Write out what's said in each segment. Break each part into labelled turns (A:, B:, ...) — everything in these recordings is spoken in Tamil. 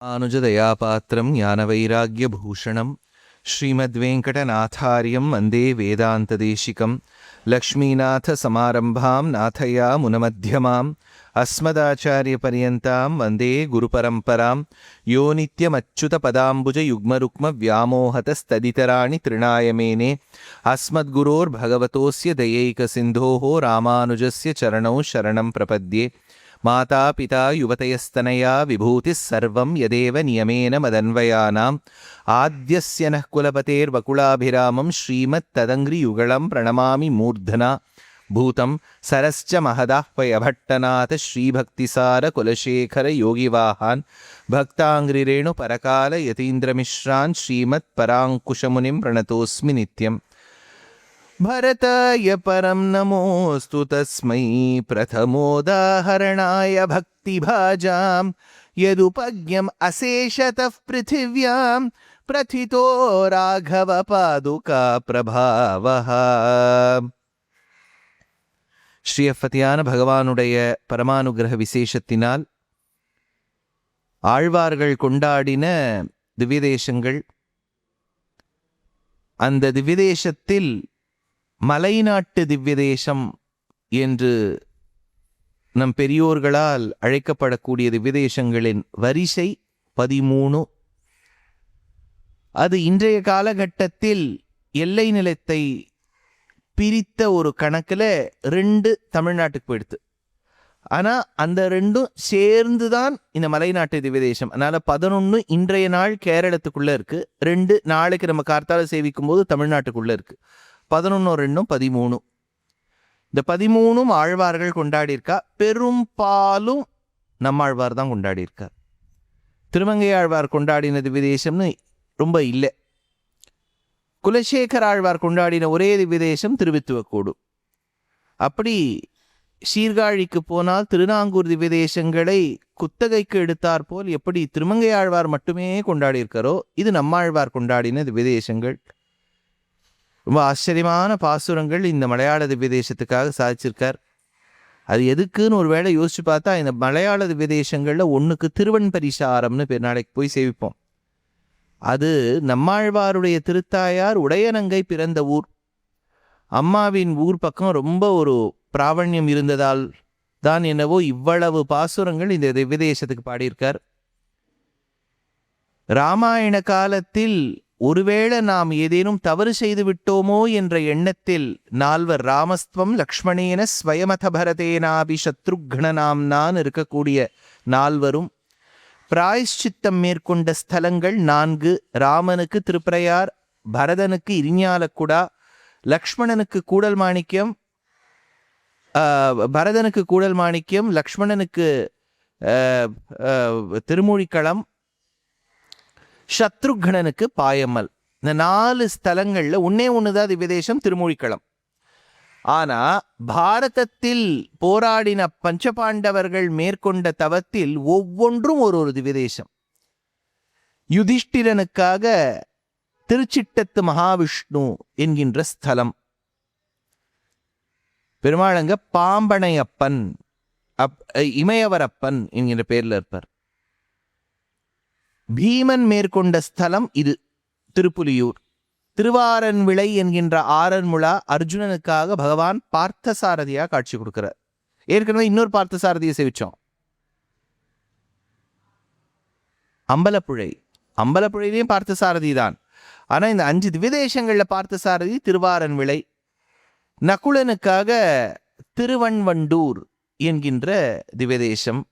A: ஆனுஜதயாபாத்திரம் ஞானவைராக்யபூஷணம் ஸ்ரீமத்வேங்கடநாதாரியம் வந்தே வேதாந்ததேசிகம் லக்ஷ்மீநாதசமாரம்பாம் நாதயா முனமத்தியமாம் அஸ்மதாச்சாரியபர்யந்தாம் வந்தே குருபரம்பராம் யோ நித்யமச்சுதபதாம்புஜயுக்மருக்மவ்யாமோஹதஸ்ததிதராணி திருணாயமேனே அஸ்மத்குரோர்பகவதோஸ்ய தயைகசிந்தோஹோ ராமானுஜஸ்ய சரணௌ சரணம் பிரபத்யே माता पिता युवतयस्तनया विभूतिः सर्वं यदेव नियमेन मदन्वयानाम् आद्यस्य नः कुलपतेर्वकुलाभिरामं श्रीमत्तदङ्घ्रियुगलं प्रणमामि मूर्धना भूतं सरश्च महदाह्वयभट्टनाथ श्रीभक्तिसारकुलशेखरयोगिवाहान् भक्ताङ्घ्रिरेणुपरकालयतीन्द्रमिश्रान् श्रीमत्पराङ्कुशमुनिं प्रणतोऽस्मि नित्यम् भरताय परं नमोऽस्तु तस्मै प्रथमोदाहरणाय भक्तिभाजां यदुपज्ञम् अशेषतः पृथिव्यां प्रथितो राघवपादुका प्रभावः. ஸ்ரீயப்பதியான பகவானுடைய பரமானுகிரக விசேஷத்தினால் ஆழ்வார்கள் கொண்டாடின திவ்யதேசங்கள், அந்த திவ்யதேசத்தில் மலைநாட்டு திவ்யதேசம் என்று நம் பெரியோர்களால் அழைக்கப்படக்கூடிய திவ்யதேசங்களின் வரிசை 13. அது இன்றைய காலகட்டத்தில் எல்லை நிலத்தை பிரித்த ஒரு கணக்கில் 2 தமிழ்நாட்டுக்கு போயிடுது. ஆனால் அந்த 2ம் சேர்ந்து தான் இந்த மலைநாட்டு திவ்யதேசம். அதனால் 11 இன்றைய நாள் கேரளத்துக்குள்ளே இருக்குது, 2 நாளைக்கு நம்ம கார்த்தால சேவிக்கும் போது தமிழ்நாட்டுக்குள்ளே இருக்குது. 11 2 13. இந்த 13 ஆழ்வார்கள் கொண்டாடியிருக்கா. பெரும்பாலும் நம்மாழ்வார் தான் கொண்டாடியிருக்கார். திருமங்கை ஆழ்வார் கொண்டாடின திவ்யதேசம்னு ரொம்ப இல்லை. குலசேகர ஆழ்வார் கொண்டாடின ஒரே திவ்யதேசம் திருவித்துவக்கோடு. அப்படி சீர்காழிக்கு போனால் திருநாங்கூர் திவ்யதேசங்களை குத்தகைக்கு எடுத்தார் போல் எப்படி திருமங்கை ஆழ்வார் மட்டுமே கொண்டாடியிருக்காரோ, இது நம்மாழ்வார் கொண்டாடின திவ்யதேசங்கள். ரொம்ப ஆச்சரியமான பாசுரங்கள் இந்த மலையாள திவ்யதேசத்துக்காக சாதிச்சிருக்கார். அது எதுக்குன்னு ஒரு வேளை யோசிச்சு பார்த்தா, இந்த மலையாள திவ்யதேசங்களில் ஒன்றுக்கு திருவன்பரிசாரம்னு பேர், நாளைக்கு போய் சேவிப்போம். அது நம்மாழ்வாருடைய திருத்தாயார் உடையநங்கை பிறந்த ஊர். அம்மாவின் ஊர் பக்கம் ரொம்ப ஒரு பிராவண்யம் இருந்ததால் தான் என்னவோ இவ்வளவு பாசுரங்கள் இந்த திவ்யதேசத்துக்கு பாடியிருக்கார். ராமாயண காலத்தில் ஒருவேளை நாம் ஏதேனும் தவறு செய்து விட்டோமோ என்ற எண்ணத்தில் 4 ராமஸ்துவம் லக்ஷ்மணேன ஸ்வயமத பரதேனாபி சத்ருக்னநாம்னான் இருக்கக்கூடிய 4 பிராயஷ்சித்தம் மேற்கொண்ட ஸ்தலங்கள் 4. ராமனுக்கு திருப்பிரயார், பரதனுக்கு இரிஞாலக்குடா, லக்ஷ்மணனுக்கு கூடல் மாணிக்கம், பரதனுக்கு கூடல் மாணிக்கம், லக்ஷ்மணனுக்கு திருமூழிக்களம், சத்ருக்னனுக்கு பாயம்மல். இந்த 4 ஸ்தலங்களில் ஒன்று தான் திவ்யதேசம், திருமூழிக்களம். ஆனால் பாரதத்தில் போராடின பஞ்சபாண்டவர்கள் மேற்கொண்ட தவத்தில் ஒவ்வொன்றும் ஒரு திவ்யதேசம். யுதிஷ்டிரனுக்காக திருச்சிட்டத்து மகாவிஷ்ணு என்கின்ற ஸ்தலம். பெருமாளங்க பாம்பனையப்பன், இமயவரப்பன் என்கின்ற பேரில் இருப்பார். பீமன் மேற்கொண்ட ஸ்தலம் இது திருப்புலியூர். திருவாரன்விளை என்கின்ற ஆரன்முளா அர்ஜுனனுக்காக பகவான் பார்த்தசாரதியா காட்சி கொடுக்கிறார். ஏற்கனவே இன்னொரு பார்த்தசாரதியை சேவிச்சோம், அம்பலப்புழை. அம்பலப்புழையிலையும் பார்த்தசாரதி தான். ஆனால் இந்த 5 திவ்யதேசங்கள்ல பார்த்தசாரதி திருவாரன்விளை. நகுலனுக்காக திருவன்வண்டூர் என்கின்ற திவ்யதேசம்.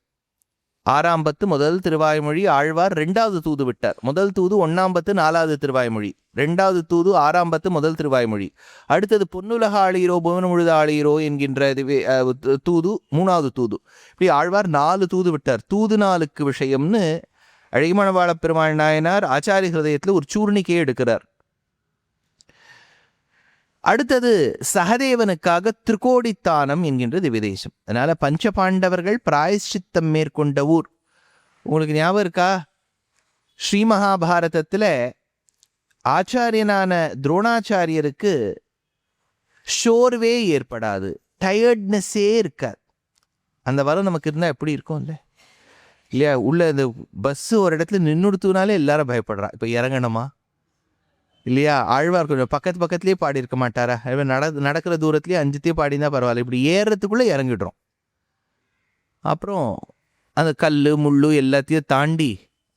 A: 6ஆம் பத்து முதல் திருவாய்மொழி ஆழ்வார் 2வது தூது விட்டார். முதல் தூது 1ஆம் பத்து 4வது திருவாய்மொழி, 2வது தூது 6ஆம் பத்து முதல் திருவாய்மொழி. அடுத்தது பொன்னுலக ஆளீரோ புவன முழுத ஆளீரோ என்கின்ற தூது 3வது தூது. இப்படி ஆழ்வார் 4 தூது விட்டார். தூது 4க்கு விஷயம்னு அழகிமணவாள பெருமாள் நாயனார் ஆச்சாரிய ஹிருதயத்தில் ஒரு சூர்ணிக்கையை எடுக்கிறார். அடுத்தது சகதேவனுக்காக திரிகோடித்தானம் என்கின்ற திவ்யதேசம். அதனால பஞ்சபாண்டவர்கள் பிராயஷ்சித்தம் மேற்கொண்ட ஊர். உங்களுக்கு ஞாபகம் இருக்கா? ஸ்ரீ மகாபாரதத்தில் ஆச்சாரியனான துரோணாச்சாரியருக்கு ஷோர்வே ஏற்படாது, டயர்ட்னஸே இருக்காது. அந்த வரம் நமக்கு இருந்தால் எப்படி இருக்கும்ல? இல்லையா? உள்ள இந்த பஸ்ஸு ஒரு இடத்துல நின்றுடுத்துனாலே எல்லாரும் பயப்படுறா. இப்போ இறங்கணுமா இல்லையா? ஆழ்வார் கொஞ்சம் பக்கத்துலேயே பாடி இருக்க மாட்டாரா? நடக்கிற தூரத்துலேயே 5 பாடினா பரவாயில்ல, இப்படி ஏறுறதுக்குள்ளே இறங்கிடுறோம். அப்புறம் அந்த கல் முள்ளு எல்லாத்தையும் தாண்டி,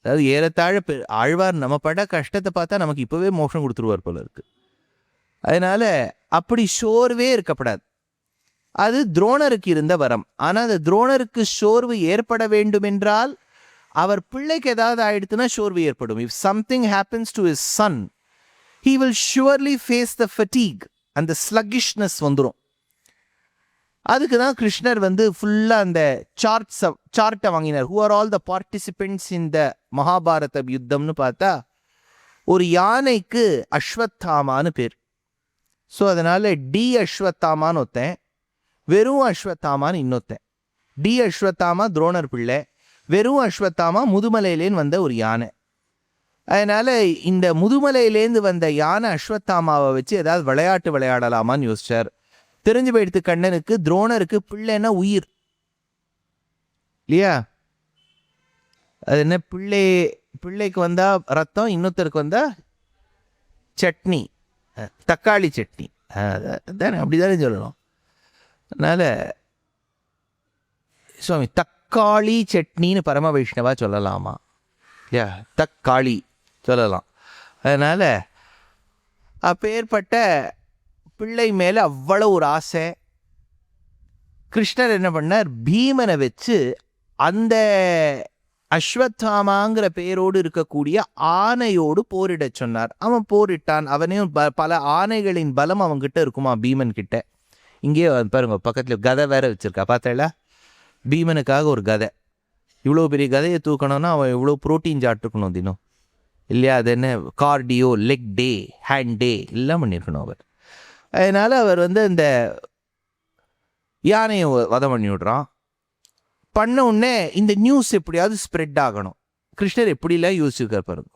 A: அதாவது ஏறத்தாழ ஆழ்வார் நம்ம பட கஷ்டத்தை பார்த்தா நமக்கு இப்போவே மோஷம் கொடுத்துருவார் போல இருக்கு. அதனால அப்படி சோர்வே இருக்கப்படாது. அது துரோணருக்கு இருந்த வரம். ஆனால் அந்த துரோணருக்கு சோர்வு ஏற்பட வேண்டும் என்றால் அவர் பிள்ளைக்கு ஏதாவது ஆயிடுத்துன்னா சோர்வு ஏற்படும். If something happens to his son, he will surely face the fatigue, அந்த sluggishness வந்துடும். அதுக்கு தான் கிருஷ்ணர் வந்து ஃபுல்லாக அந்த சார்ட்டை வாங்கினார். who are all the participants in the Mahabharata யுத்தம்னு பார்த்தா ஒரு யானைக்கு அஸ்வத்தாமான்னு பேர். ஸோ அதனால் டி அஸ்வத்தாமான்னு ஒருத்தன், வெறும் அஸ்வத்தாமான்னு இன்னொருத்தன். டி அஸ்வத்தாமா துரோணர் பிள்ளை, வெறும் அஸ்வத்தாமா முதுமலையிலேன்னு வந்த ஒரு யானை. அதனால் இந்த முதுமலையிலேருந்து வந்த யானை அஸ்வத்தாமாவை வச்சு ஏதாவது விளையாட்டு விளையாடலாமான்னு யோசிச்சார். தெரிஞ்சு போயிடுத்து கண்ணனுக்கு, துரோணருக்கு பிள்ளைன்னா உயிர் இல்லையா? அது என்ன, பிள்ளைக்கு வந்தா ரத்தம், இன்னொருத்தருக்கு வந்தா சட்னி, தக்காளி சட்னி, தானே, அப்படிதானே சொல்லணும். அதனால் சுவாமி தக்காளி சட்னின்னு பரம வைஷ்ணவா சொல்லலாமா? இல்லையா? தக்காளி சொல்லலாம். அதனால் அப்பேற்பட்ட பிள்ளை மேலே அவ்வளோ ஒரு ஆசை. கிருஷ்ணர் என்ன பண்ணார், பீமனை வச்சு அந்த அஸ்வத்தாமாங்கிற பேரோடு இருக்கக்கூடிய ஆனையோடு போரிட சொன்னார். அவன் போரிட்டான். அவனையும் பல ஆனைகளின் பலம் அவன்கிட்ட இருக்குமா பீமன் கிட்ட. இங்கே பாருங்க, பக்கத்தில் கதை வேற வச்சிருக்கா பார்த்தா? பீமனுக்காக ஒரு கதை. இவ்வளோ பெரிய கதையை தூக்கணும்னா அவன் இவ்வளோ ப்ரோட்டீன் சாப்பிட்டுருக்கணும் தினம் இல்லையா? அது என்ன, கார்டியோ, லெக் டே, ஹேண்ட் டே எல்லாம் பண்ணியிருக்கணும் அவர். அதனால் அவர் வந்து இந்த யானையை வதம் பண்ணி விடுறான். பண்ண உடனே இந்த நியூஸ் எப்படியாவது ஸ்ப்ரெட் ஆகணும். கிருஷ்ணர் எப்படிலாம் யோசிச்சிருக்கார் பாருங்க.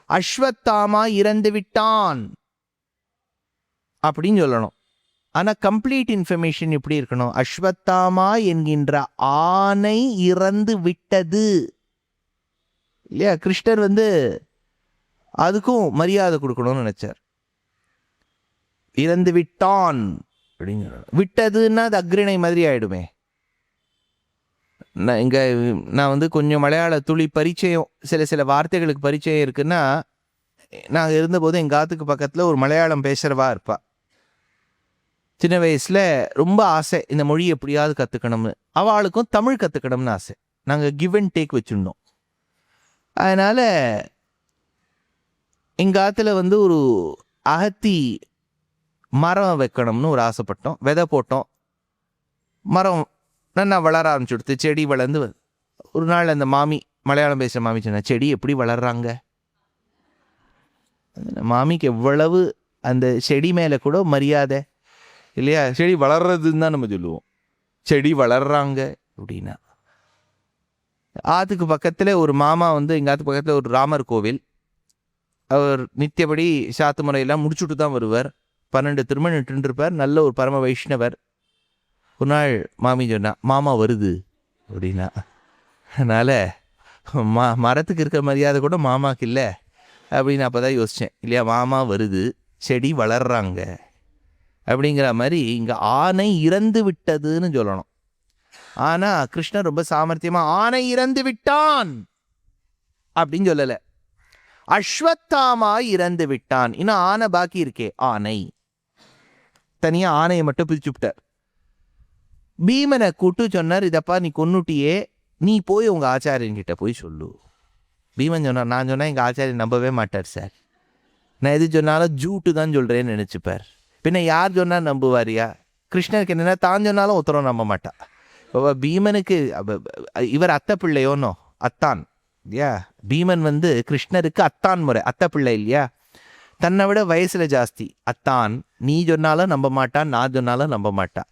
A: அஸ்வத்தாமா இறந்து விட்டான் அப்படின்னு சொல்லணும். ஆனால் கம்ப்ளீட் இன்ஃபர்மேஷன் எப்படி இருக்கணும்? அஸ்வத்தாமா என்கின்ற ஆனை இறந்து விட்டது இல்லையா? கிருஷ்ணர் வந்து அதுக்கும் மரியாதை கொடுக்கணும்னு நினைச்சார். இறந்து விட்டான் அப்படின்னு விட்டதுன்னா அது அக்ரிணை மாதிரி ஆயிடுமே. நான் வந்து கொஞ்சம் மலையாள துளி பரிச்சயம், சில வார்த்தைகளுக்கு பரிச்சயம் இருக்குன்னா, நாங்கள் இருந்தபோது எங்கள் ஆத்துக்கு பக்கத்தில் ஒரு மலையாளம் பேசுகிறவா இருப்பா. சின்ன வயசில் ரொம்ப ஆசை இந்த மொழி எப்படியாவது கற்றுக்கணும்னு. அவளுக்கும் தமிழ் கற்றுக்கணும்னு ஆசை. நாங்கள் கிவ் அண்ட் டேக் வச்சுருந்தோம். அதனால் எங்கள் ஆற்றுல வந்து ஒரு அகத்தி மரம் வைக்கணும்னு ஒரு ஆசைப்பட்டோம். விதை போட்டோம். மரம் நல்லா வளர ஆரம்பிச்சுடுத்து. செடி வளர்ந்து ஒரு நாள் அந்த மாமி, மலையாளம் பேசுகிற மாமி சொன்னா, செடி எப்படி வளர்றாங்க? மாமிக்கு எவ்வளவு அந்த செடி மேலே கூட மரியாதை இல்லையா? செடி வளர்றதுன்னு தான் நம்ம சொல்லுவோம். செடி வளர்றாங்க அப்படின்னா. ஆற்றுக்கு பக்கத்தில் ஒரு மாமா வந்து, எங்கள் ஆற்றுக்கு பக்கத்தில் ஒரு ராமர் கோவில். அவர் நித்தியபடி சாத்து முறையெல்லாம் முடிச்சுட்டு தான் வருவார். 12 திருமணம் இருப்பார். நல்ல ஒரு பரம வைஷ்ணவர். ஒரு நாள் மாமி சொன்னா, மாமா வருது அப்படின்னா. அதனால் மரத்துக்கு இருக்கிற மரியாதை கூட மாமாவுக்கு இல்லை அப்படின்னு அப்போ தான் யோசித்தேன் இல்லையா? மாமா வருது, செடி வளர்றாங்க அப்படிங்கிற மாதிரி இங்கே ஆனை இறந்து விட்டதுன்னு சொல்லணும். ஆனால் கிருஷ்ணர் ரொம்ப சாமர்த்தியமாக ஆனை இறந்து விட்டான் அப்படின்னு சொல்லலை, அஸ்வத்தாமா இறந்து விட்டான். இன்னும் ஆனை பாக்கி இருக்கே, ஆனை தனியாக ஆனையை மட்டும் பிரிச்சு விட்டார். பீமனை கூட்டு சொன்னார், இதப்பா நீ கொன்னுட்டியே, நீ போய் உங்கள் ஆச்சாரியன்கிட்ட போய் சொல்லு. பீமன் சொன்னார், நான் சொன்னால் எங்கள் ஆச்சாரியன் நம்பவே மாட்டார் சார். நான் எது சொன்னாலும் ஜூட்டு தான் சொல்கிறேன்னு நினச்சிப்பார். பின்ன யார் சொன்னால் நம்புவாரியா? கிருஷ்ணருக்கு என்னென்னா, தான் சொன்னாலும் ஒருத்தரம் நம்ப மாட்டா. இப்போ பீமனுக்கு இவர் அத்தை பிள்ளையோனோ, அத்தான் இல்லையா? பீமன் வந்து கிருஷ்ணருக்கு அத்தான் முறை, அத்தை பிள்ளை இல்லையா? தன்னை விட வயசில் ஜாஸ்தி. அத்தான், நீ சொன்னாலும் நம்ப மாட்டான், நான் சொன்னாலும் நம்ப மாட்டான்.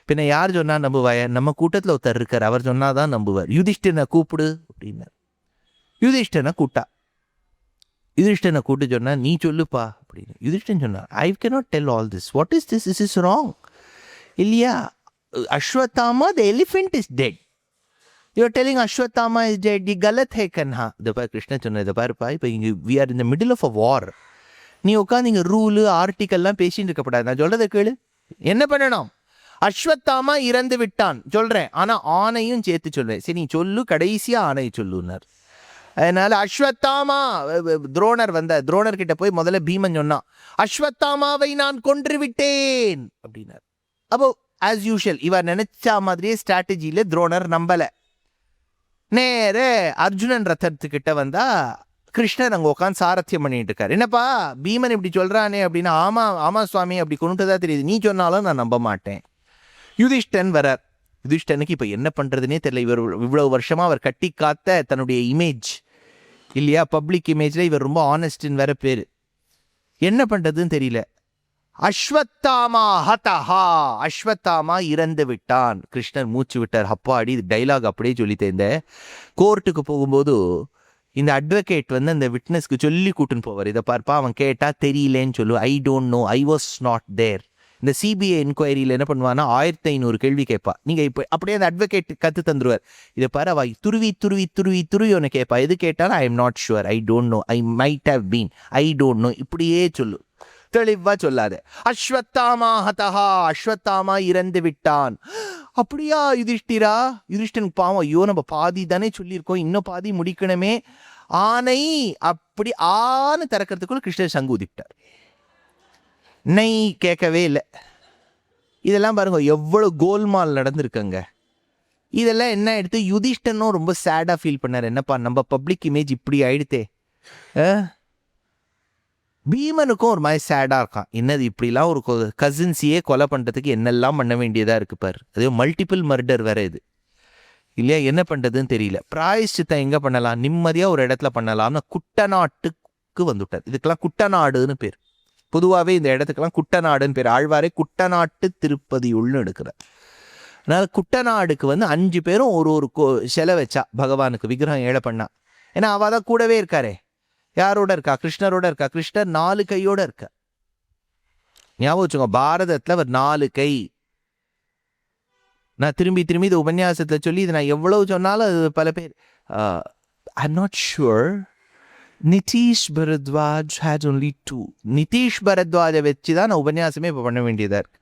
A: பின்ன யார் சொன்னால் நம்புவாய? நம்ம கூட்டத்தில் ஒருத்தர் இருக்கார், அவர் சொன்னால் தான் நம்புவார். யுதிஷ்டனை கூப்பிடு அப்படின்னார். யுதிஷ்டனை கூட்டா. யுதிஷ்டனை கூட்டு சொன்னா, நீ சொல்லுப்பா அப்படின்னு. யுதிஷ்டன் சொன்னார், ஐ cannot tell all this. What is this? This is wrong இல்லையா? Ashwatthama, the elephant is dead. You are telling Ashwatthama is dead, the கலத் ஹே கன்ஹா. இதை பாரு கிருஷ்ணன் சொன்ன, இதை பாருப்பா, இப்போ இங்கே we are in the middle of a war. நீ உட்காந்து இங்கே ரூலு ஆர்டிக்கல்லாம் பேசிட்டு இருக்கப்படாது. நான் சொல்கிறத கேளு. என்ன பண்ணணும்? அஸ்வத்தாமா இறந்து விட்டான் சொல்கிறேன், ஆனால் ஆணையும் சேர்த்து சொல்வேன். சரி நீ சொல்லு, கடைசியாக ஆணையை சொல்லுன்னார். அதனால அஸ்வத்தாமா, துரோணர் துரோணர்கிட்ட போய் முதல்ல பீமன் சொன்னான், அஸ்வத்தாமாவை நான் கொன்று விட்டேன் அப்படின்னார். அப்போ ஆஸ் யூஷுவல் இவர் நினைச்ச மாதிரியே ஸ்ட்ராட்டஜியில் துரோணர் நம்பலை. நேர அர்ஜுனன் ரத்தத்துக்கிட்ட வந்தா கிருஷ்ணர் அங்கே உட்காந்து சாரத்தியம் பண்ணிட்டு இருக்காரு. என்னப்பா பீமன் இப்படி சொல்கிறானே அப்படின்னா, ஆமாம் சுவாமி அப்படி கொண்டுட்டதா தெரியுது, நீ சொன்னாலும் நான் நம்ப மாட்டேன். யுதிஷ்டன் வரார். யுதிஷ்டனுக்கு இப்போ என்ன பண்ணுறதுனே தெரியல. இவர் இவ்வளவு வருஷமாக அவர் கட்டி காத்த தன்னுடைய இமேஜ் இல்லையா, பப்ளிக் இமேஜில் இவர் ரொம்ப ஆனஸ்டின்னு வேற பேர், என்ன பண்ணுறதுன்னு தெரியல. அஸ்வத்தாமா ஹதஹா, அஸ்வத்தாமா இறந்து விட்டான். கிருஷ்ணர் மூச்சு விட்டார். அப்பாடி, இது டைலாக் அப்படியே சொல்லித்தேன். இந்த கோர்ட்டுக்கு போகும்போது இந்த அட்வொகேட் அந்த விட்னஸ்க்கு சொல்லி கூட்டுன்னு போவார். இதை பார்ப்பா, அவன் கேட்டால் தெரியலேன்னு சொல்லு, I don't know, I was not there. இந்த சிபிஐ என்கொயரியில் என்ன பண்ணுவான்னா 1500 கேள்வி கேட்பா. நீங்கள் இப்போ அப்படியே அந்த அட்வொகேட் கற்று தந்துடுவார். இதை பாரு, அவ துருவி ஒன்று கேட்பா. எது கேட்டாலும் I am not sure, I don't know, I might have been, I don't know, இப்படியே சொல்லு, தெளிவா சொல்லாத. அஸ்வத்தாமா ஹதஹா, அஸ்வத்தாமா இறந்து விட்டான். அப்படியா யுதிஷ்டிரா? யுதிஷ்டனுக்கு பாவம், ஐயோ நம்ம பாதி தானே சொல்லியிருக்கோம், இன்னும் பாதி முடிக்கணுமே. ஆனை அப்படி ஆன்னு திறக்கிறதுக்குள்ள கிருஷ்ணர் சங்கு ஊதிட்டார். நெய் கேட்கவே இல்லை. இதெல்லாம் பாருங்க எவ்வளோ கோல்மால் நடந்திருக்குங்க. இதெல்லாம் என்ன எடுத்து யுதிஷ்டனும் ரொம்ப சேடாக ஃபீல் பண்ணார். என்னப்பா நம்ம பப்ளிக் இமேஜ் இப்படி ஆயிடுத்தே. பீமனுக்கும் ஒரு மாதிரி சேடாக இருக்கான். என்னது இப்படிலாம் ஒரு கசின்ஸையே கொலை பண்ணுறதுக்கு என்னெல்லாம் பண்ண வேண்டியதாக இருக்குது பாரு. அதே மல்டிபிள் மர்டர் வேற இது இல்லையா, என்ன பண்ணுறதுன்னு தெரியல. பிராயஷ்சித்தம் எங்கே பண்ணலாம், நிம்மதியாக ஒரு இடத்துல பண்ணலாம்னு குட்டநாட்டுக்கு வந்துவிட்டார். இதுக்கெல்லாம் குட்டநாடுன்னு பேர். பொதுவாகவே இந்த இடத்துக்கெல்லாம் குட்டநாடுன்னு பேர். ஆழ்வாரே குட்டநாட்டு திருப்பதியுள்னு எடுக்கிறார். அதனால் குட்டநாடுக்கு 5 பேரும் ஒரு சிலை வச்சா பகவானுக்கு விக்கிரகம் ஏழை பண்ணா. ஏன்னா அவள் தான் கூடவே இருக்காரே. யாரோட இருக்கா? கிருஷ்ணரோட இருக்கா. கிருஷ்ணர் 4 கையோட இருக்கா. ஞாபகம் வச்சுக்கோ, பாரதத்தில் அவர் 4 கை. நான் திரும்பி இது உபன்யாசத்தில் சொல்லி இது நான் எவ்வளவு சொன்னாலும் அது பல பேர் I am not sure. Nitish Bharadwaj had only 2. Nitish பரத்வாஜை வச்சு தான் நான் உபன்யாசமே இப்போ பண்ண வேண்டியதாக இருக்கு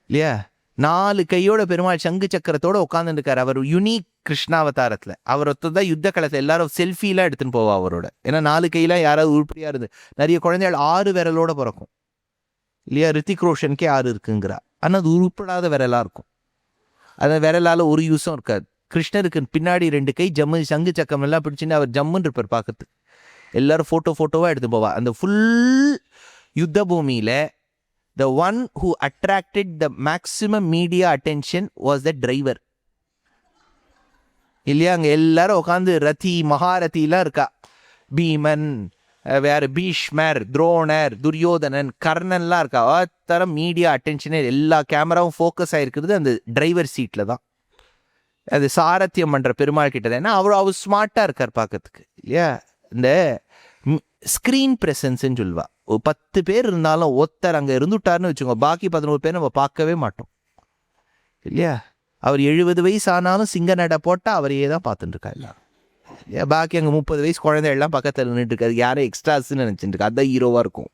A: இல்லையா. 4 கையோட பெருமாள் சங்கு சக்கரத்தோட உட்காந்துருக்காரு. அவர் யுனிக் கிருஷ்ணாவதாரத்தில் அவர் ஒருத்தர் யுத்த காலத்தில் எல்லாரும் செல்ஃபிலாம் எடுத்துன்னு போவா அவரோட. ஏன்னா 4 கையெல்லாம் யாராவது உருப்படியாக இருந்து நிறைய குழந்தைகள் 6 விரலோட பிறக்கும் இல்லையா. ரித்திக் ரோஷனுக்கே 6 இருக்குங்கிறா. ஆனால் அது உருப்படாத விரலாக இருக்கும். அந்த விரலால் ஒரு யூஸும் இருக்காது. கிருஷ்ணருக்கு பின்னாடி 2 கை ஜம்மு சங்கு சக்கம் எல்லாம் பிடிச்சின்னு அவர் ஜம்முன்னு இருப்பார் பார்க்கறதுக்கு. எல்லாரும் ஃபோட்டோவாக எடுத்து போவா. அந்த ஃபுல் யுத்த பூமியில் the one who attracted the maximum media attention was the driver இல்லையா. அங்கே எல்லாரும் உட்காந்து ரதி மகாரதிலாம் இருக்கா. பீமன், வேறு பீஷ்மர், துரோணர், துரியோதனன், கர்ணன்லாம் இருக்கா. தரம் மீடியா அட்டென்ஷனே எல்லா கேமராவும் ஃபோக்கஸ் ஆகிருக்கிறது அந்த டிரைவர் சீட்டில் தான். அது சாரத்தியம் பண்ணுற பெருமாள் கிட்ட தான். ஏன்னா அவர் ஸ்மார்ட்டாக இருக்கார் பார்க்கறதுக்கு இல்லையா. இந்த ஸ்க்ரீன் ப்ரெசன்ஸ்ன்னு சொல்லுவா. ஒரு 10 பேர் இருந்தாலும் ஒருத்தர் அங்கே இருந்துட்டார்னு வச்சுக்கோங்க, பாக்கி 11 பேர் நம்ம பார்க்கவே மாட்டோம் இல்லையா. அவர் 70 வயசு ஆனாலும் சிங்க நட போட்டால் அவரையே தான் பார்த்துட்டு இருக்கா எல்லாரும் இல்லையா. பாக்கி அங்கே 30 வயசு குழந்தைகள்லாம் பக்கத்தில் நின்றுட்டு இருக்காது. யாரும் எக்ஸ்ட்ராஸ்ன்னு நினச்சிட்டு இருக்கா. அதுதான் ஹீரோவாக இருக்கும்.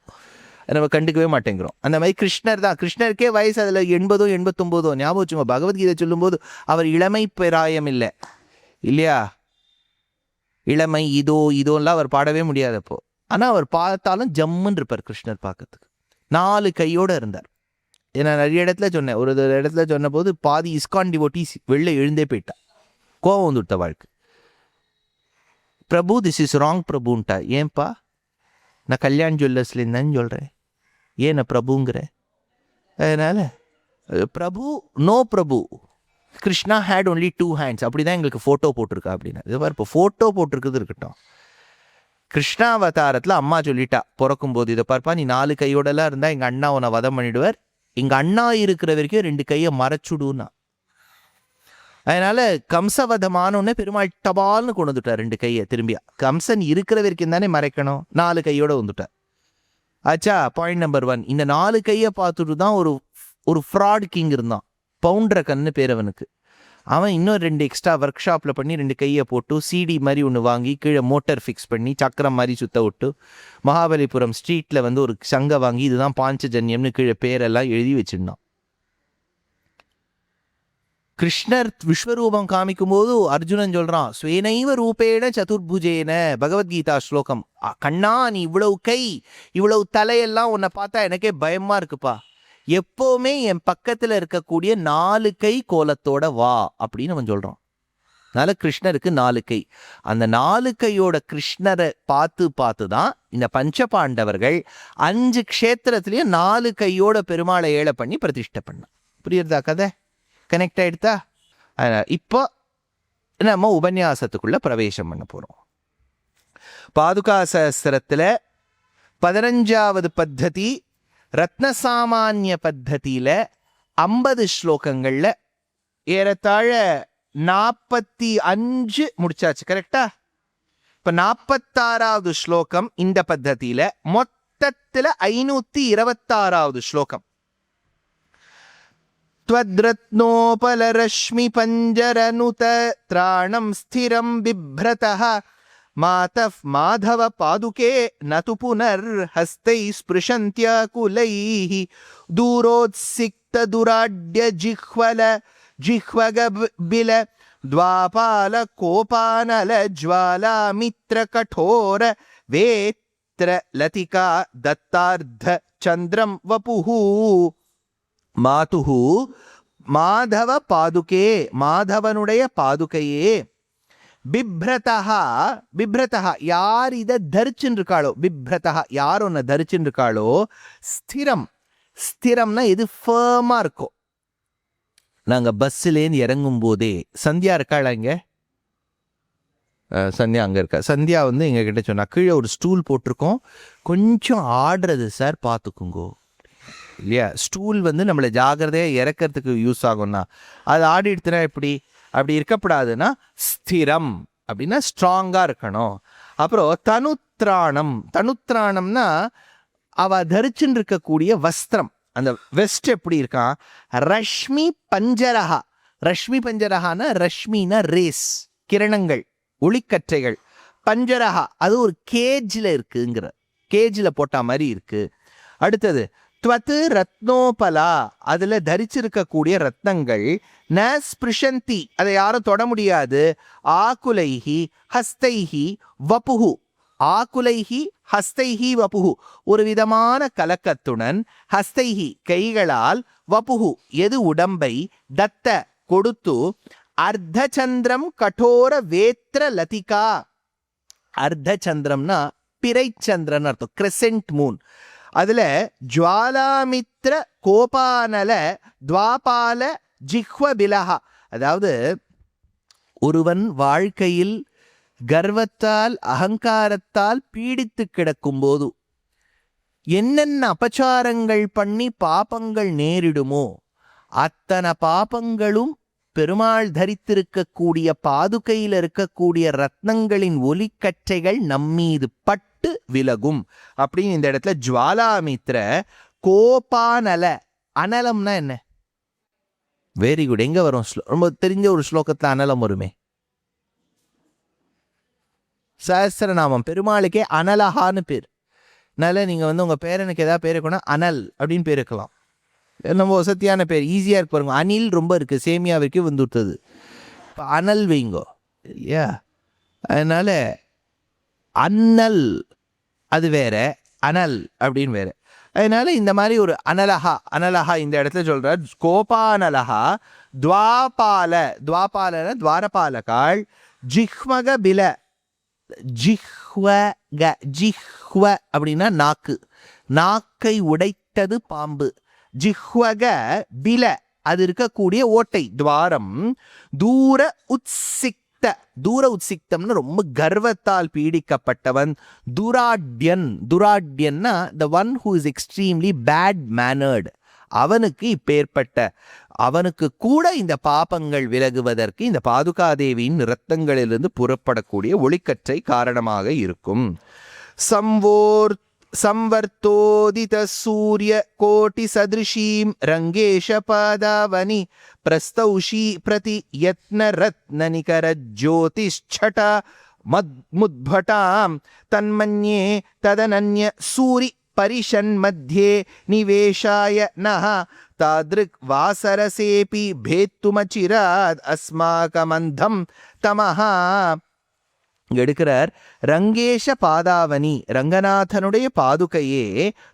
A: நம்ம கண்டுக்கவே மாட்டேங்கிறோம். அந்த மாதிரி கிருஷ்ணர் தான். கிருஷ்ணருக்கே வயசு அதில் 80 89 ஞாபகம் வச்சுக்கோங்க. பகவத்கீதை சொல்லும்போது அவர் இளமை பிராயம் இல்லை இல்லையா. இளமை இதோலாம் அவர் பாடவே முடியாதப்போ. ஆனால் அவர் பார்த்தாலும் ஜம்முன்னு இருப்பார் கிருஷ்ணர் பார்க்கறதுக்கு. 4 கையோடு இருந்தார். நான் நிறைய இடத்துல சொன்னேன். ஒரு இடத்துல சொன்ன போது பாதி இஸ்கான் டிவோட்டிஸ் வெளில எழுந்தே போயிட்டா. கோவம் வந்துவிட்ட வாழ்க்கை. பிரபு திஸ் இஸ் ராங் பிரபுன்ட்டா. ஏன்பா? நான் கல்யாண் ஜுவல்லர்ஸ்லேருந்தான்னு சொல்கிறேன், ஏன் நான் பிரபுங்கிற? அதனால் Prabhu no Prabhu, Krishna had only 2 hands. அப்படி தான் எங்களுக்கு ஃபோட்டோ போட்டிருக்கா அப்படின்னா. இது மாதிரி இப்போ ஃபோட்டோ போட்டிருக்குது இருக்கட்டும். கிருஷ்ணாவதாரத்தில் அம்மா சொல்லிட்டா பிறக்கும்போது, இதை பார்ப்பா நீ 4 கையோடலாம் இருந்தால் எங்கள் அண்ணா உன்னை வதம் பண்ணிவிடுவார், எங்கள் அண்ணா இருக்கிற வரைக்கும் 2 கையை மறைச்சுடுன்னா. அதனால் கம்சவதமானோடனே பெருமாள் டபால்னு கொண்டு வந்துட்டார் 2 கையை திரும்பியா. கம்சன் இருக்கிற வரைக்கும் தானே மறைக்கணும். 4 கையோடு வந்துட்டார். ஆச்சா, பாயிண்ட் நம்பர் 1. இந்த 4 கையை பார்த்துட்டு தான் ஒரு ஃப்ராட் கிங் இருந்தான். பவுண்ட்ரக்கன்னு பேர் அவனுக்கு. அவன் இன்னும் 2 எக்ஸ்ட்ரா ஒர்க் ஷாப்பில் பண்ணி 2 கையை போட்டு சிடி மாதிரி ஒன்று வாங்கி கீழே மோட்டர் ஃபிக்ஸ் பண்ணி சக்கரம் மாதிரி சுத்த விட்டு மகாபலிபுரம் ஸ்ட்ரீட்டில் வந்து ஒரு சங்கை வாங்கி இதுதான் பாஞ்சஜன்யம்னு கீழே பேரெல்லாம் எழுதி வச்சுருந்தான். கிருஷ்ணர் விஸ்வரூபம் காமிக்கும் போது அர்ஜுனன் சொல்கிறான், ஸ்வேனைவ ரூபேன சதுர்புஜேன, பகவத்கீதா ஸ்லோகம். கண்ணா நீ இவ்வளவு கை இவ்வளவு தலையெல்லாம் உன்னை பார்த்தா எனக்கே பயமாக இருக்குப்பா, எப்போவுமே என் பக்கத்தில் இருக்கக்கூடிய 4 கை கோலத்தோட வா அப்படின்னு அவன் சொல்கிறான். அதனால கிருஷ்ணருக்கு 4 கை. அந்த 4 கையோட கிருஷ்ணரை பார்த்து தான் இந்த பஞ்சபாண்டவர்கள் 5 க்ஷேத்திரத்துலேயும் 4 கையோட பெருமாளை ஏழை பண்ணி பிரதிஷ்டை பண்ணான். புரியுறதா கதை? கனெக்ட் ஆகிடுதா? இப்போ நம்ம உபன்யாசத்துக்குள்ள பிரவேசம் பண்ண போகிறோம். பாதுகா சஹஸ்ரத்தில் 15வது பத்ததி ரத்னசாமானிய பத்ததியில் 50 ஸ்லோகங்களில் ஏறத்தாழ 45 முடிச்சாச்சு. கரெக்டா? இப்போ 46வது ஸ்லோகம் இந்த பத்ததியில், மொத்தத்தில் 526வது ஸ்லோகம். त्वद्रत्नोपलरश्मि पञ्जरनुत त्राणं स्थिरं बिभ्रतः मातः माधव पादुके न तु पुनर्हस्तैः स्पृशन्त्याकुलैः दूरोत्सिक्तदुराड्य जिह्वगबिल द्वापाल कोपानल ज्वालामित्रकठोर वेत्र लतिका दत्तार्ध चन्द्रं वपुः மாதுஹு மாதவ பாதுகே, மாதவனுடைய பாதுகையே, பிப்ரதா, பிப்ரதா யார் இதை தரிச்சுன்னு இருக்காளோ, பிப்ரதா யார் ஒன்று தரிச்சுன்னு இருக்காளோ, ஸ்திரம், ஸ்திரம்னா எது ஃபேமாக இருக்கும். நாங்கள் பஸ்ஸுலேருந்து இறங்கும் போதே, சந்தியா இருக்காளா இங்கே? சந்தியா அங்கே இருக்கா. சந்தியா வந்து எங்ககிட்ட சொன்னா, கீழே ஒரு ஸ்டூல் போட்டிருக்கோம், கொஞ்சம் ஆடுறது சார் பார்த்துக்குங்கோ இல்லையா. ஸ்டூல் வந்து நம்மளை ஜாகிரதையாக இறக்கிறதுக்கு யூஸ் ஆகும்னா, அது ஆடி எடுத்துனா எப்படி? அப்படி இருக்கப்படாதுன்னா ஸ்திரம் அப்படின்னா ஸ்ட்ராங்காக இருக்கணும். அப்புறம் தனுத்ராணம், தனுத்ராணம்னா அவ தரிச்சுன்னு இருக்கக்கூடிய வஸ்திரம், அந்த வெஸ்ட் எப்படி இருக்கான்? ரஷ்மி பஞ்சரஹா, ரஷ்மி பஞ்சரஹானா ரஷ்மினா ரேஸ், கிரணங்கள், ஒளிக்கற்றைகள். பஞ்சரஹா அது ஒரு கேஜில் இருக்குங்கிற, கேஜில் போட்ட மாதிரி இருக்கு. அடுத்தது துவத்து ரத்னோபலா, அதில் தரிச்சிருக்கக்கூடிய ரத்னங்கள், ந ஸ்பிருஷந்தி அதை யாரும் தொட முடியாது, ஆகுலைஹி ஹஸ்தைஹி வபுஹு, ஆகுலைஹி ஹஸ்தைஹி வபுஹு ஒரு விதமான கலக்கத்துடன், ஹஸ்தைஹி கைகளால், வபுஹு எது உடம்பை, தத்த கொடுத்து, அர்த்தச்சந்திரம் கடோர வேத்திர லதிகா, அர்த்தச்சந்திரம்னா பிறைச்சந்திரன் அர்த்தம், கிரெசென்ட் மூன். அதில் ஜுவாலாமித்ர கோபானல துவாபால ஜிஹ்வபிலஹா, அதாவது ஒருவன் வாழ்க்கையில் கர்வத்தால் அகங்காரத்தால் பீடித்து கிடக்கும் போது என்னென்ன அபச்சாரங்கள் பண்ணி பாபங்கள் நேரிடுமோ அத்தனை பாபங்களும் பெருமாள் தரித்திருக்கக்கூடிய பாதுகையில் இருக்கக்கூடிய ரத்னங்களின் ஒலிக்கற்றைகள் நம்மீது பட்டு விலகும் அப்படின்னு இந்த இடத்துல ஜுவாலாமித்ர கோபானல, அனலம்னா என்ன? Very good. எங்க வரும்? ரொம்ப தெரிஞ்ச ஒரு ஸ்லோகத்துல அனலம் வருமே, சஹஸ்ரநாமம். பெருமாளுக்கே அனலஹான்னு பேர். அதனால நீங்க வந்து உங்க பேரனுக்கு ஏதாவது பேர் இருக்கணும், அனல் அப்படின்னு பேர் இருக்கலாம். நம்ம வசதியான பேர், ஈஸியாக இருக்கு பாருங்க. அணில் ரொம்ப இருக்குது, சேமியா வரைக்கும் வந்துவிட்டது, இப்போ அனல் வைங்கோ இல்லையா. அதனால் அன்னல் அது வேற, அனல் அப்படின்னு வேற. அதனால இந்த மாதிரி ஒரு அனலஹா, அனலஹா இந்த இடத்துல சொல்கிறார். கோபானலஹா துவாபால, துவாபாலன துவாரபாலகாள், ஜிஹ்மக பில, ஜிஹ்வக, ஜிஹ்வ அப்படின்னா நாக்கு, நாக்கை உடைத்தது பாம்பு. ஜிஹ்வக பில அது இருக்கக்கூடிய ஓட்டை துவாரம். தூர உத்சிக்த, தூர உத்சிக்தம்னு ரொம்ப கர்வத்தால் பீடிக்கப்பட்டவன். துராட்யன், துராட்யன்னா the one who is extremely bad mannered, அவனுக்கு இப்பேற்பட்ட, அவனுக்கு கூட இந்த பாபங்கள் விலகுவதற்கு இந்த பாதுகாதேவியின் ரத்தங்களிலிருந்து புறப்படக்கூடிய ஒளிக்கற்றை காரணமாக இருக்கும். சம்வோர் संवर्तोदित सूर्य कोटि सदृशीं रंगेश पादावनि प्रस्तौषी प्रति यत्न रत्न निकर ज्योतिष्छटा मुद्भटां तन्मन्ये तदनन्य सूरि परिषन्मध्ये निवेशाय नः तादृक् वासरसेपि भेत्तुमचिरात् अस्माकमन्धं तमः. எடுக்கிறார். ரங்கேஷ பாதாவனி, ரங்கநாதனுடைய பாதுகையே,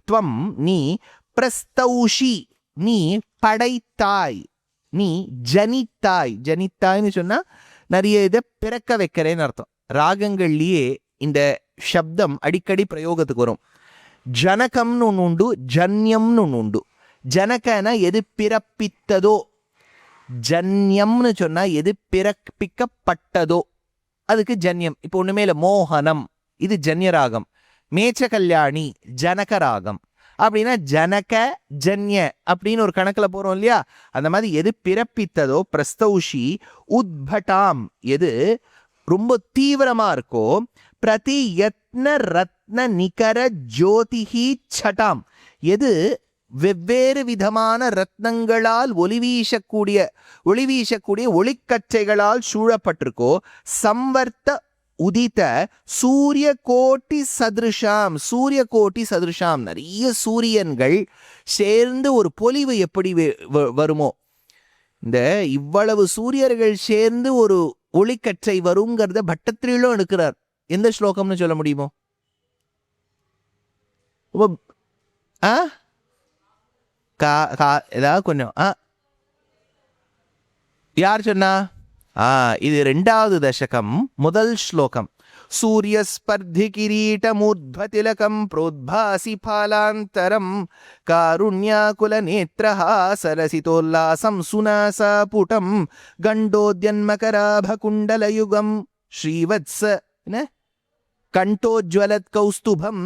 A: துவம் நீ, பிரஸ்தௌஷி நீ படைத்தாய், நீ ஜனித்தாய். ஜனித்தாய்னு சொன்னா நிறைய இதை பிறக்க வைக்கிறேன்னு அர்த்தம். ராகங்கள்லயே இந்த சப்தம் அடிக்கடி பிரயோகத்துக்கு வரும். ஜனகம்னு ஒன்று உண்டு, ஜன்யம்னு ஒன்று உண்டு. ஜனகனா எது பிறப்பித்ததோ, ஜன்யம்னு சொன்னா எது பிறப்பிக்கப்பட்டதோ அதுக்கு ஜன்யம். இப்போ ஒண்ணுமே இல்லை, மோகனம் இது ஜன்யராகம். மேச்ச கல்யாணி ஜனகராகம். அப்படின்னா ஜனக ஜன்ய அப்படின்னு ஒரு கணக்கில் போறோம் இல்லையா, அந்த மாதிரி எது பிறப்பித்ததோ. பிரஸ்தௌஷி உத்பட்டாம் எது ரொம்ப தீவிரமா இருக்கோ. பிரதி யத்ன ரத்ன நிகர ஜோதிஹி சட்டாம் எது வெவ்வேறு விதமான ரத்னங்களால் ஒளிவீசக்கூடிய ஒளிக்கற்றைகளால் சூழப்பட்டிருக்கோ. சம்வர்த்த உதித்த சூரிய கோட்டி சதிருஷாம், சூரிய கோட்டி சதிருஷாம் நிறைய சூரியன்கள் சேர்ந்து ஒரு பொலிவு எப்படி வருமோ, இந்த இவ்வளவு சூரியர்கள் சேர்ந்து ஒரு ஒளிக்கற்றை வருங்கிறத பட்டத்திரியிலும் எடுக்கிறார். எந்த ஸ்லோகம்னு சொல்ல முடியுமோ? ஏதாவது கொஞ்சம் யார் சொன்னா? இது 2வது தசகம் முதல் ஸ்லோகம். சூரிய ஸ்பர்தி கிரீட மூர்த்வதிலகம் ப்ரோத்பாசி பாலாந்தரம் காருண்யாகுல நேத்ரஹா சரசிதோல்லாசம் சுனாசா புடம் கண்டோத்யன்மகராப குண்டலயுகம் ஸ்ரீவத்ஸ கண்டோஜ்வலத் கௌஸ்துபம்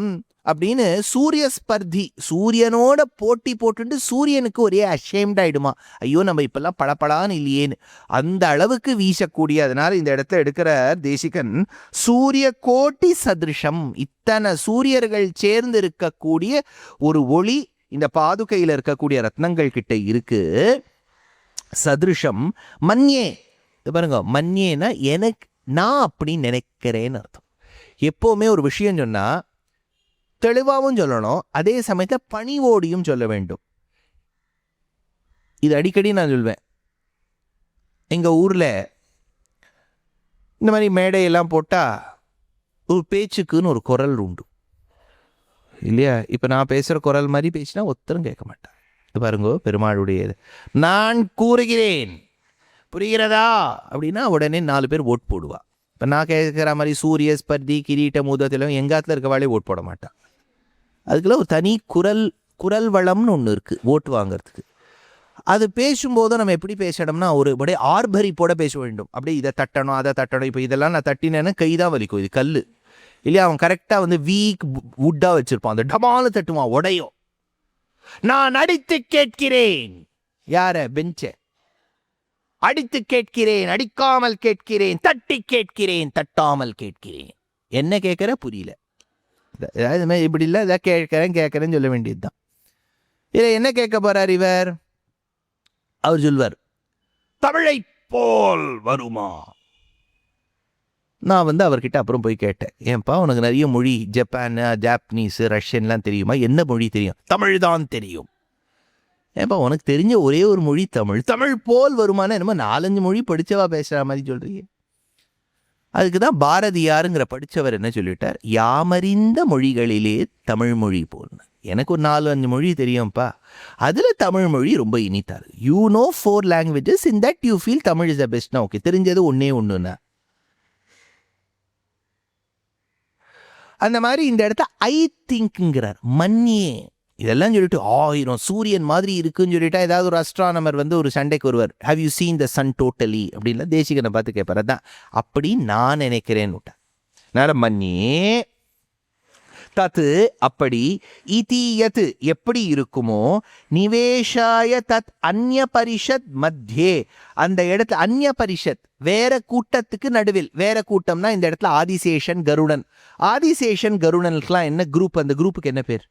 A: அப்படின்னு சூரிய ஸ்பர்தி, சூரியனோட போட்டி போட்டுட்டு சூரியனுக்கு ஒரே அஷேம்ட் ஆயிடுமா, ஐயோ நம்ம இப்பெல்லாம் பளபளான்னு இல்லையேன்னு அந்த அளவுக்கு வீசக்கூடிய. அதனால இந்த இடத்துல எடுக்கிற தேசிகன் சூரிய கோட்டி சதிருஷம், இத்தனை சூரியர்கள் சேர்ந்து இருக்கக்கூடிய ஒரு ஒளி இந்த பாதுகையில் இருக்கக்கூடிய ரத்னங்கள் கிட்ட இருக்கு. சதிருஷம் மன்யே, பாருங்க, மன்யேனா எனக்கு, நான் அப்படி நினைக்கிறேன்னு அர்த்தம். எப்போவுமே ஒரு விஷயம் சொன்னா தெளிவாகவும் சொல்லணும், அதே சமயத்தில் பணிவோடியும் சொல்ல வேண்டும். இது அடிக்கடி நான் சொல்வேன். எங்கள் ஊரில் இந்த மாதிரி மேடையெல்லாம் போட்டால் ஒரு பேச்சுக்குன்னு ஒரு குரல் உண்டு இல்லையா? இப்போ நான் பேசுகிற குரல் மாதிரி பேசினா ஒருத்தரும் கேட்க மாட்டேன். இது பாருங்கோ, பெருமாளுடைய நான் கூறுகிறேன் புரிகிறதா அப்படின்னா உடனே 4 பேர் ஓட் போடுவா. இப்போ நான் கேட்குற மாதிரி சூரிய ஸ்பர்தி கிரீட்ட மூதத்திலும் எங்காத்தில் இருக்கவாளே ஓட் போட மாட்டான். அதுக்குள்ள ஒரு தனி குரல் வளம்னு ஒன்று இருக்குது ஓட்டு வாங்கிறதுக்கு. அது பேசும்போது நம்ம எப்படி பேசணும்னா ஒரு அப்படியே ஆர்பரிப்போட பேச வேண்டும். அப்படியே இதை தட்டணும் அதை தட்டணும். இப்போ இதெல்லாம் நான் தட்டினேன்னா கை தான் வலிக்கும், இது கல் இல்லையா? அவன் கரெக்டாக வந்து வீக் வுட்டாக வச்சுருப்பான், அந்த டமாலும் தட்டுவான், உடையும். நான் அடித்து கேட்கிறேன், யார பெஞ்ச அடித்து கேட்கிறேன், அடிக்காமல் கேட்கிறேன், தட்டி கேட்கிறேன், தட்டாமல் கேட்கிறேன். என்ன கேட்குற புரியல, ஏதாவது இது மாதிரி இப்படி இல்லை, இதாக கேட்குறேன்னு சொல்ல வேண்டியது தான். இதை என்ன கேட்க போறார் இவர்? அவர் சொல்வார், தமிழை போல் வருமா? நான் வந்து அவர்கிட்ட அப்புறம் போய் கேட்டேன், ஏன்பா உனக்கு நிறைய மொழி, ஜப்பான், ஜாப்பனீஸு, ரஷ்யன்லாம் தெரியுமா? என்ன மொழி தெரியும்? தமிழ் தான் தெரியும். ஏன்பா உனக்கு தெரிஞ்ச ஒரே ஒரு மொழி தமிழ், தமிழ் போல் வருமானா என்னமோ 4-5 மொழி படித்தவா பேசுகிற மாதிரி சொல்கிறீங்க. அதுக்கு தான் பாரதியாருங்கிற படித்தவர் என்ன சொல்லிட்டார், யாமறிந்த மொழிகளிலே தமிழ் மொழி போல்னு. எனக்கு ஒரு 4-5 மொழி தெரியும்ப்பா, அதில் தமிழ் மொழி ரொம்ப இனித்தார். You know 4 languages, in that you feel Tamil is the பெஸ்ட்னா ஓகே. தெரிஞ்சது ஒன்றுன்னா அந்த மாதிரி இந்த இடத்த ஐ திங்க்ங்கிறார், மன்னியே. இதெல்லாம் சொல்லிட்டு 1000 சூரியன் மாதிரி இருக்குன்னு சொல்லிட்டா ஏதாவது ஒரு அஸ்ட்ரானமர் வந்து ஒரு சண்டைக்கு வருவார், have you seen the sun totally அப்படின்லாம் தேசிகனை பார்த்து கேட்பார். அதான் அப்படி நான் நினைக்கிறேன்னு விட்டேன். மன்னியே தத்து அப்படி, இதீயத் எப்படி இருக்குமோ, நிவேஷாய தத் அந்நிய பரிஷத் மத்தியே அந்த இடத்துல அந்நிய பரிஷத் வேற கூட்டத்துக்கு நடுவில், வேற கூட்டம்னா இந்த இடத்துல ஆதிசேஷன் கருடன். ஆதிசேஷன் கருடனுக்குலாம் என்ன குரூப், அந்த குரூப்புக்கு என்ன பேர்?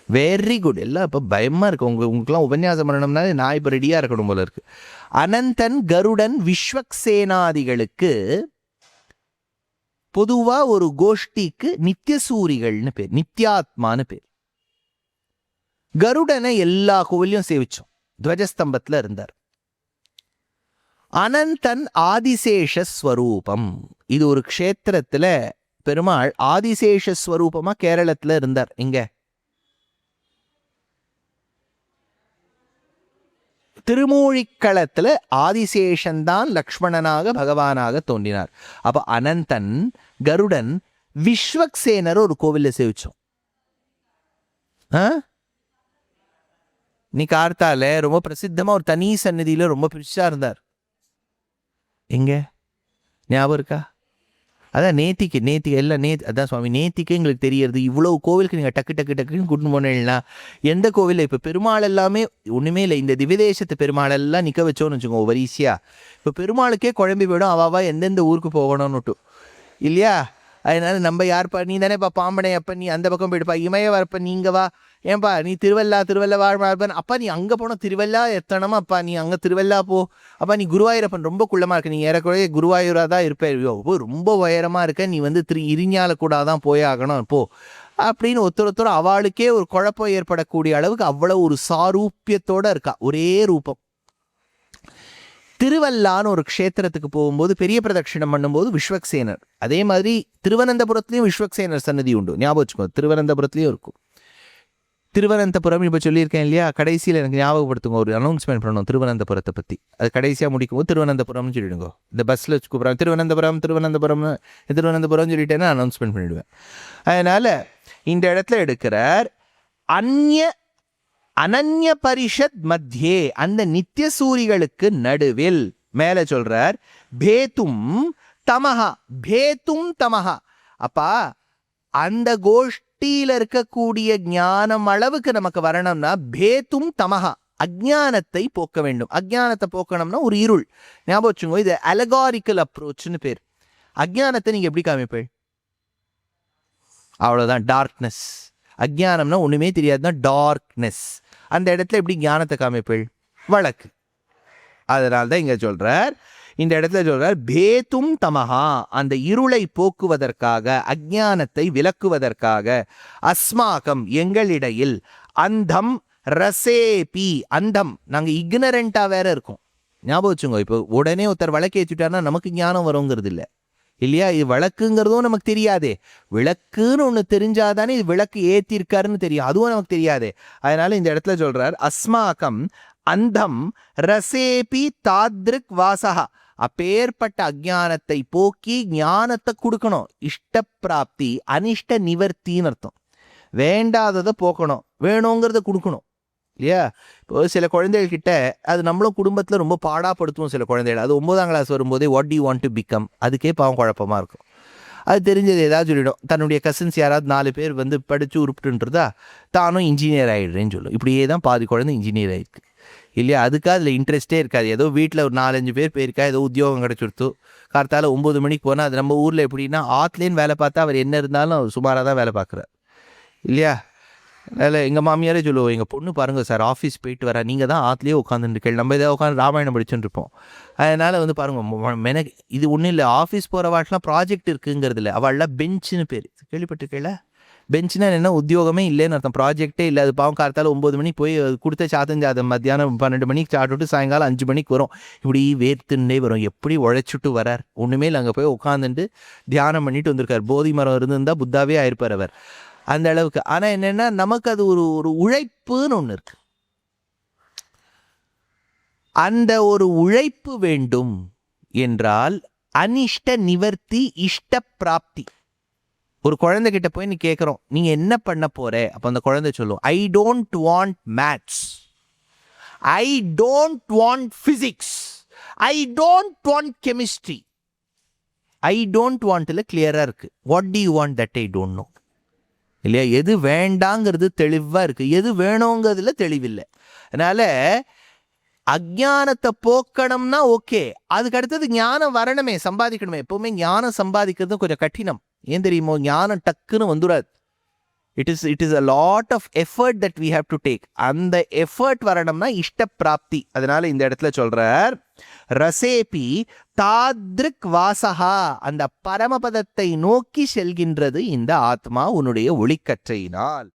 A: Very good. எல்லாம் இப்போ பயமாக இருக்கு உங்களுக்குலாம் உபன்யாசம் பண்ணணும்னாலே நான் இப்போ ரெடியாக இருக்கணும் போல இருக்கு. அனந்தன் கருடன் விஸ்வக்சேனாதிகளுக்கு பொதுவாக ஒரு கோஷ்டிக்கு நித்தியசூரிகள்னு பேர், நித்யாத்மான்னு பேர். கருடனை எல்லா கோவிலையும் சேவிச்சோம், துவஜஸ்தம்பத்தில் இருந்தார். அனந்தன் ஆதிசேஷஸ்வரூபம். இது ஒரு க்ஷேத்திரத்தில் பெருமாள் ஆதிசேஷஸ்வரூபமாக கேரளத்தில் இருந்தார். இங்கே திருமூழிக்களத்தில் ஆதிசேஷன்தான் லக்ஷ்மணனாக பகவானாக தோன்றினார். அப்போ அனந்தன் கருடன் விஸ்வக்சேனர் ஒரு கோவிலில் சேவிச்சோம். நீ கார்த்தால ரொம்ப பிரசித்தமாக ஒரு தனி சந்நிதியில் ரொம்ப பிரிச்சா இருந்தார். எங்க ஞாபகம் இருக்கா? அதான் நேத்திக்கு எல்லாம் அதான் சுவாமி நேத்திக்கு எங்களுக்கு தெரியறது. இவ்வளவு கோவிலுக்கு நீங்கள் டக்கு டக்கு டக்குன்னு கூட்டின்னு போனீங்கன்னா எந்த கோவிலில் இப்போ பெருமாள் எல்லாமே ஒன்றுமே இல்லை. இந்த திவ்யதேசத்து பெருமாள் எல்லாம் நிற்க வச்சோன்னு வச்சுக்கோங்க வரிசையாக. இப்போ பெருமாளுக்கே குழம்பி போயிடும் அவாவா எந்தெந்த ஊருக்கு போகணும்னுட்டு இல்லையா? அதனால நம்ம யார்ப்பா நீ தானேப்பா பாம்பனை, அப்போ நீ அந்த பக்கம் போயிடுப்பா, இமய வரப்ப நீங்க வா, ஏன்பா நீ திருவல்லா வாழ்மார்பன், அப்பா நீ அங்கே போனோம் திருவல்லா எத்தனமா, அப்பா நீ அங்கே திருவல்லா போ, அப்பா நீ குருவாயூரப்பன் ரொம்ப குள்ளமாக இருக்க, நீ ஏறக்குறைய குருவாயூராக தான் இருப்போ, ரொம்ப உயரமாக இருக்க, நீ வந்து இரிஞ்சால கூட தான் போயாகணும் போ அப்படின்னு ஒருத்தர் அவளுக்கே ஒரு குழப்பம் ஏற்படக்கூடிய அளவுக்கு அவ்வளோ ஒரு சாரூப்பியத்தோடு இருக்கா, ஒரே ரூபம். திருவல்லான்னு ஒரு க்ஷேத்திரத்துக்கு போகும்போது பெரிய பிரதட்சிணம் பண்ணும்போது விஸ்வக்சேனர், அதே மாதிரி திருவனந்தபுரத்துலேயும் விஸ்வக்சேனர் சன்னதி உண்டு, ஞாபகம் வச்சுக்கோ. திருவனந்தபுரத்துலேயும் இருக்கும். திருவனந்தபுரம் இப்போ சொல்லியிருக்கேன் இல்லையா, கடைசியில் எனக்கு ஞாபகப்படுத்துங்க, ஒரு அனௌன்ஸ்மெண்ட் பண்ணணும் திருவனந்தபுரத்தை பற்றி. அது கடைசியாக முடிக்கும்போது திருவனந்தபுரம்னு சொல்லிவிடுங்க. இந்த பஸ்ஸில் கூப்பிட்றாங்க திருவனந்தபுரம் சொல்லிட்டேன்னா அனௌன்ஸ்மெண்ட் பண்ணிவிடுவேன். அதனால் இந்த இடத்துல எடுக்கிறார் அனன்ய பரிஷத் மத்தியே, அந்த நித்திய சூரிகளுக்கு நடுவில். மேலே சொல்றார் பேத்தும் தமஹா. அப்பா அந்த கோஷ்டியில் இருக்கக்கூடிய ஞானம் அளவுக்கு நமக்கு வரணும்னா பேத்தும் தமஹா, அஜ்ஞானத்தை போக்க வேண்டும். அஜ்ஞானத்தை போக்கணும்னா ஒரு இருள். ஞாபகம் வச்சுங்க, இது அலகாரிக்கல் அப்ரோச்னு பேர். அஜ்ஞானத்தை நீங்க எப்படி காமிப்பேள்? அவ்வளோதான், டார்க்னஸ். அஜ்ஞானம்னா ஒன்றுமே தெரியாதுன்னா டார்க்னஸ். அந்த இடத்துல எப்படி ஞானத்தை காமிப்பேள்? வழக்கு. அதனால தான் இங்கே சொல்கிறார், இந்த இடத்துல சொல்கிறார் பேத்தும் தமஹா, அந்த இருளை போக்குவதற்காக, அஜ்ஞானத்தை விலக்குவதற்காக, அஸ்மாகம் எங்களிடையில், அந்தம் ரசேபி, அந்தம் நாங்கள் இக்னரண்ட்டாக வேற இருக்கோம். ஞாபகம் வச்சுங்க, இப்போ உடனே ஒருத்தர் வழக்கு ஏற்றிட்டாருன்னா நமக்கு ஞானம் வருங்கிறது இல்லை இல்லையா? இது விளக்குங்கிறதும் நமக்கு தெரியாதே. விளக்குன்னு ஒன்று தெரிஞ்சாதானே இது விளக்கு ஏற்றிருக்காருன்னு தெரியும், அதுவும் நமக்கு தெரியாதே. அதனால இந்த இடத்துல சொல்றார் அஸ்மாக்கம் அந்தம் ரசேபி தாத்ருக் வாசகா, அப்பேற்பட்ட அஜ்ஞானத்தை போக்கி ஞானத்தை கொடுக்கணும். இஷ்ட பிராப்தி அனிஷ்ட நிவர்த்தின்னு அர்த்தம். வேண்டாததை போக்கணும், வேணுங்கிறத கொடுக்கணும் இல்லையா? இப்போ சில குழந்தைகள்கிட்ட அது நம்மளும் குடும்பத்தில் ரொம்ப பாடாப்படுத்துவோம். சில குழந்தைகள் அது 9ஆம் கிளாஸ் வரும்போதே what do you want to become, அதுக்கே பாவம் குழப்பமாக இருக்கும். அது தெரிஞ்சது ஏதாவது சொல்லிடும். தன்னுடைய கசின்ஸ் யாராவது 4 பேர் வந்து படித்து உருப்பிட்டுன்றதா தானும் இன்ஜினியர் ஆகிடுறேன்னு சொல்லும். இப்படியே தான் பாதி குழந்தை இன்ஜினியர் ஆகிருக்கு இல்லையா? அதுக்காக அதில் இன்ட்ரெஸ்ட்டே இருக்காது. ஏதோ வீட்டில் ஒரு 4-5 பேர் போயிருக்கா, ஏதோ உத்தியோகம் கிடச்சிடுத்து, கார்த்தால 9 மணிக்கு போனால், அது நம்ம ஊரில் எப்படின்னா ஆற்றுலேன்னு வேலை பார்த்தா அவர் என்ன இருந்தாலும் சுமாராக தான் வேலை பார்க்குறார் இல்லையா? அதில் எங்கள் மாமியாரே சொல்லுவோம், எங்கள் பொண்ணு பாருங்கள் சார் ஆஃபீஸ் போயிட்டு வரா, நீங்கள் தான் ஆற்றுலேயே உட்காந்துருக்கேள், நம்ம ஏதாவது உட்காந்து ராமாயணம் படிச்சுட்டு இருப்போம். அதனால் வந்து பாருங்கள், இது ஒன்றும் இல்லை, ஆஃபீஸ் போகிற வாட்டெலாம் ப்ராஜெக்ட் இருக்குங்கிறது இல்லை, அவள்லாம் பெஞ்சுன்னு பேர் கேள்விப்பட்டிருக்கேல. பெஞ்சுனா என்ன, உத்தியோகமே இல்லைன்னு அர்த்தம், ப்ராஜெக்டே இல்லை. அது பாவம் கார்த்தால 9 மணிக்கு போய் கொடுத்த சாதம் மத்தியானம் 12 மணிக்கு சாப்பிட்டுட்டு சாயங்காலம் 5 மணிக்கு வரும். இப்படி வேர்த்துன்னே வரும், எப்படி உழைச்சிட்டு வரார். ஒன்றுமே இல்லை, அங்கே போய் உட்காந்துட்டு தியானம் பண்ணிட்டு வந்திருக்கார். போதி மரம் இருந்திருந்தால் புத்தாவே ஆயிருப்பார் அவர், அந்த அளவுக்கு. ஆனால் என்னென்னா நமக்கு அது ஒரு உழைப்புன்னு ஒன்று இருக்கு. அந்த ஒரு உழைப்பு வேண்டும் என்றால் அனிஷ்ட நிவர்த்தி இஷ்ட பிராப்தி. ஒரு குழந்தைகிட்ட போய் நீ கேட்குறோம், நீங்கள் என்ன பண்ண போற? அப்போ அந்த குழந்தை சொல்லும், I don't want maths, I don't want physics, I don't want chemistry. I don't வாண்ட்டில் கிளியராக இருக்குது. What do you want? That I don't know. இல்லையா? எது வேண்டாங்கிறது தெளிவாக இருக்குது, எது வேணுங்கிறதுல தெளிவில்லை. அதனால் அஜ்ஞானத்தை போக்கணும்னா ஓகே, அதுக்கு அடுத்தது ஞானம் வரணுமே, சம்பாதிக்கணுமே. எப்போவுமே ஞானம் சம்பாதிக்கிறது கொஞ்சம் கঠিனம். ஏன் தெரியுமோ? ஞானம் டக்குன்னு வந்துடாது. It is a lot of effort that we have to take. அந்த எஃபர்ட் வரணும்னா இஷ்ட பிராப்தி. அதனால இந்த இடத்துல சொல்றார், ரசேபி தாத்ருக் வாசகா, அந்த பரமபதத்தை நோக்கி செல்கின்றது இந்த ஆத்மா உன்னுடைய ஒளிக்கற்றையினால்.